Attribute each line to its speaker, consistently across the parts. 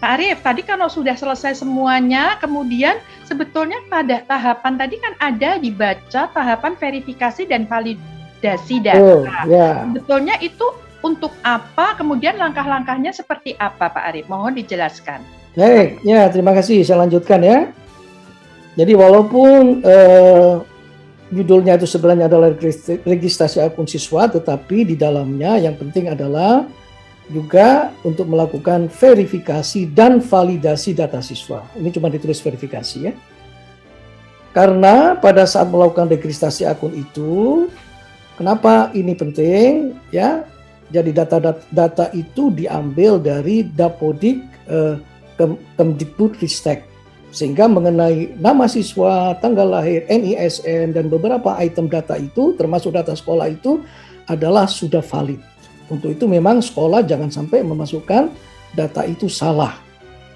Speaker 1: Pak Arief, tadi kalau sudah selesai semuanya, kemudian sebetulnya pada tahapan tadi kan ada dibaca tahapan verifikasi dan validasi data.
Speaker 2: Ya.
Speaker 1: Sebetulnya itu untuk apa? Kemudian langkah-langkahnya seperti apa, Pak Arief? Mohon dijelaskan.
Speaker 2: Baik, ya terima kasih. Saya lanjutkan ya. Jadi walaupun judulnya itu sebenarnya adalah registrasi akun siswa, tetapi di dalamnya yang penting adalah juga untuk melakukan verifikasi dan validasi data siswa. Ini cuma ditulis verifikasi ya. Karena pada saat melakukan registrasi akun itu, kenapa ini penting ya? Jadi data itu diambil dari Dapodik Kemdikbudristek, sehingga mengenai nama siswa, tanggal lahir, NISN, dan beberapa item data itu, termasuk data sekolah itu adalah sudah valid. Untuk itu memang sekolah jangan sampai memasukkan data itu salah.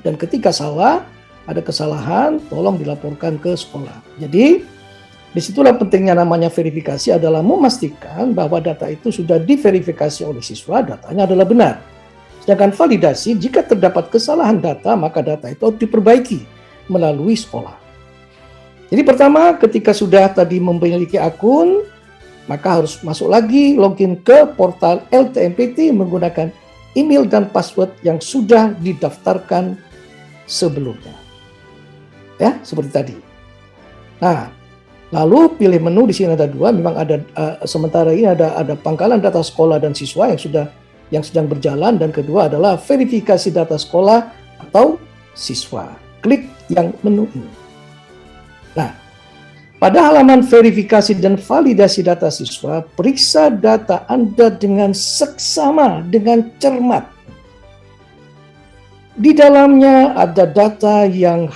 Speaker 2: Dan ketika salah, ada kesalahan, tolong dilaporkan ke sekolah. Jadi, disitulah pentingnya namanya verifikasi adalah memastikan bahwa data itu sudah diverifikasi oleh siswa, datanya adalah benar. Sedangkan validasi, jika terdapat kesalahan data, maka data itu harus diperbaiki melalui sekolah. Jadi pertama, ketika sudah tadi memiliki akun, maka harus masuk lagi, login ke portal LTMPT menggunakan email dan password yang sudah didaftarkan sebelumnya. Ya, seperti tadi. Nah, lalu pilih menu, di sini ada dua, memang ada sementara ini ada pangkalan data sekolah dan siswa yang sedang berjalan, dan kedua adalah verifikasi data sekolah atau siswa. Klik yang menu ini. Nah, pada halaman verifikasi dan validasi data siswa, periksa data Anda dengan seksama, dengan cermat. Di dalamnya ada data yang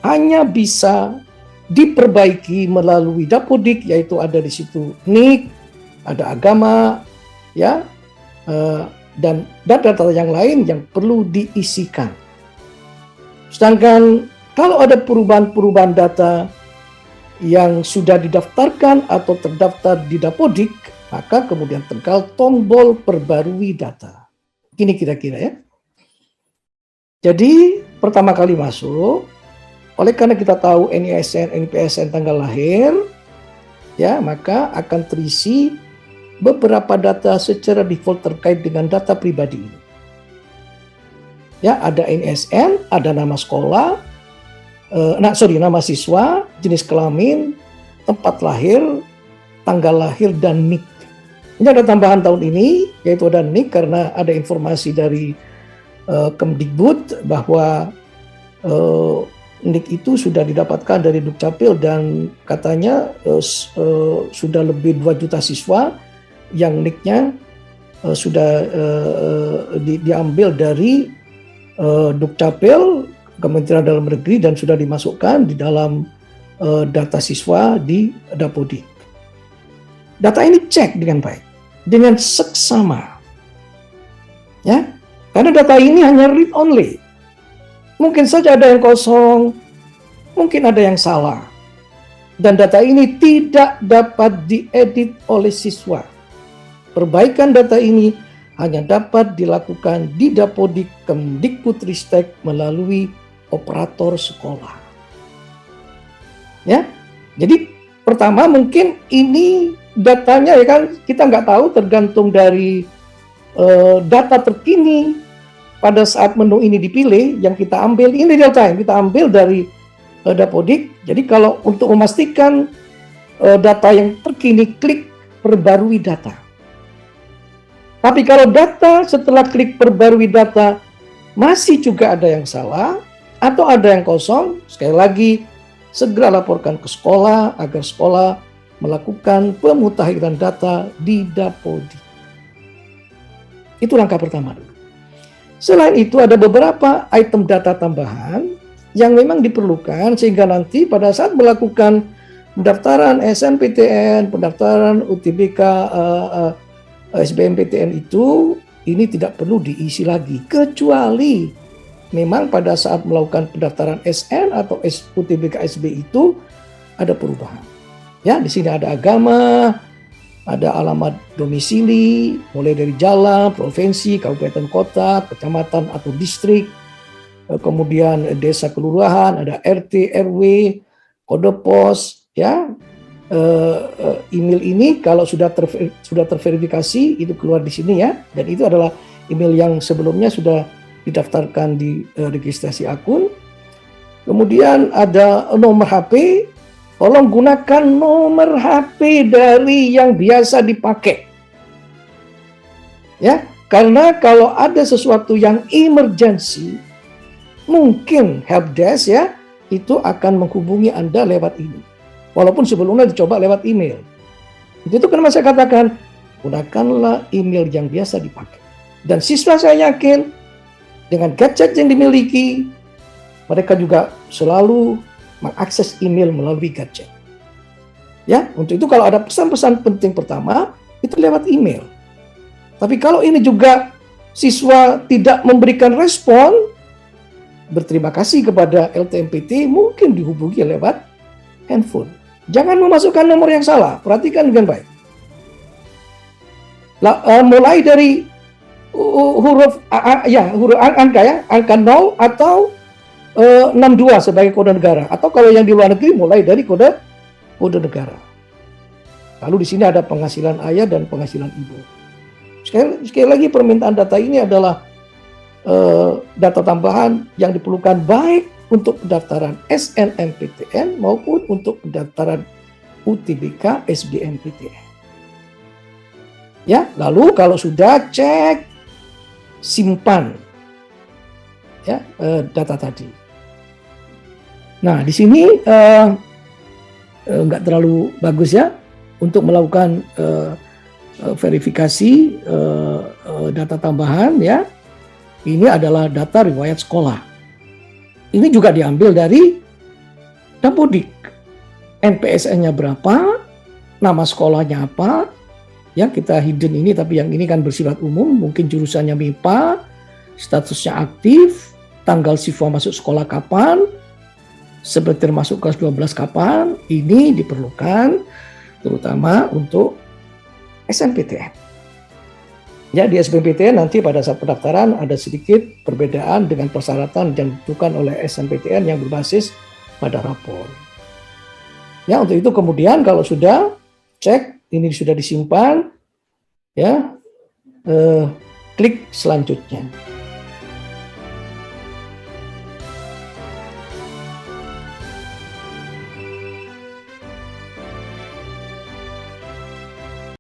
Speaker 2: hanya bisa diperbaiki melalui Dapodik, yaitu ada di situ NIK, ada agama, ya, dan data-data yang lain yang perlu diisikan. Sedangkan kalau ada perubahan-perubahan data yang sudah didaftarkan atau terdaftar di Dapodik, maka kemudian tekan tombol perbarui data. Ini kira-kira ya. Jadi pertama kali masuk, oleh karena kita tahu NISN, NPSN, tanggal lahir, ya, maka akan terisi beberapa data secara default terkait dengan data pribadi ini. Ya, ada NISN, ada nama sekolah, nama siswa, jenis kelamin, tempat lahir, tanggal lahir, dan NIK. Ini ada tambahan tahun ini, yaitu ada NIK karena ada informasi dari Kemdikbud bahwa NIK itu sudah didapatkan dari Dukcapil dan katanya sudah lebih 2 juta siswa yang NIK-nya sudah diambil dari Dukcapil, Kementerian Dalam Negeri, dan sudah dimasukkan di dalam data siswa di Dapodik. Data ini cek dengan baik, dengan seksama, ya, karena data ini hanya read only. Mungkin saja ada yang kosong, mungkin ada yang salah, dan data ini tidak dapat diedit oleh siswa. Perbaikan data ini hanya dapat dilakukan di Dapodik Kemdikbudristek melalui operator sekolah. Ya, jadi pertama mungkin ini datanya ya kan kita nggak tahu, tergantung dari data terkini pada saat menu ini dipilih, yang kita ambil ini real time, kita ambil dari Dapodik. Jadi kalau untuk memastikan data yang terkini, klik perbarui data. Tapi kalau data setelah klik perbarui data masih juga ada yang salah atau ada yang kosong, sekali lagi segera laporkan ke sekolah agar sekolah melakukan pemutahiran data di Dapodik. Itu langkah pertama dulu. Selain itu ada beberapa item data tambahan yang memang diperlukan sehingga nanti pada saat melakukan pendaftaran SNPTN, pendaftaran UTBK, SBMPTN itu, ini tidak perlu diisi lagi, kecuali memang pada saat melakukan pendaftaran SN atau UTBK SB itu ada perubahan. Ya, di sini ada agama, ada alamat domisili, mulai dari jalan, provinsi, kabupaten, kota, kecamatan atau distrik, kemudian desa kelurahan, ada RT, RW, kode pos, ya. Email ini kalau sudah terverifikasi itu keluar di sini ya, dan itu adalah email yang sebelumnya sudah didaftarkan di registrasi akun. Kemudian ada nomor HP, tolong gunakan nomor HP dari yang biasa dipakai. Ya, karena kalau ada sesuatu yang emergency, mungkin helpdesk ya, itu akan menghubungi Anda lewat ini. Walaupun sebelumnya dicoba lewat email. Itu kan saya katakan, gunakanlah email yang biasa dipakai. Dan siswa saya yakin, dengan gadget yang dimiliki, mereka juga selalu mengakses email melalui gadget. Ya, untuk itu kalau ada pesan-pesan penting pertama, itu lewat email. Tapi kalau ini juga siswa tidak memberikan respon, berterima kasih kepada LTMPT, mungkin dihubungi lewat handphone. Jangan memasukkan nomor yang salah, perhatikan dengan baik. Mulai dari huruf angka ya, angka 0 atau 62 sebagai kode negara, atau kalau yang di luar negeri mulai dari kode negara. Lalu di sini ada penghasilan ayah dan penghasilan ibu. Sekali lagi permintaan data ini adalah data tambahan yang diperlukan baik untuk pendaftaran SNMPTN maupun untuk pendaftaran UTBK SBMPTN. Ya, lalu kalau sudah cek, simpan ya data tadi. Nah, di sini nggak terlalu bagus ya untuk melakukan verifikasi data tambahan ya. Ini adalah data riwayat sekolah. Ini juga diambil dari Dapodik. NPSN-nya berapa, nama sekolahnya apa, ya kita hidden ini, tapi yang ini kan bersifat umum, mungkin jurusannya MIPA, statusnya aktif, tanggal siswa masuk sekolah kapan, seperti masuk kelas 12 kapan, ini diperlukan terutama untuk SNMPTN. Ya, di SBMPTN nanti pada saat pendaftaran ada sedikit perbedaan dengan persyaratan yang ditentukan oleh SNMPTN yang berbasis pada rapor. Ya, untuk itu kemudian kalau sudah cek, ini sudah disimpan, ya, klik selanjutnya.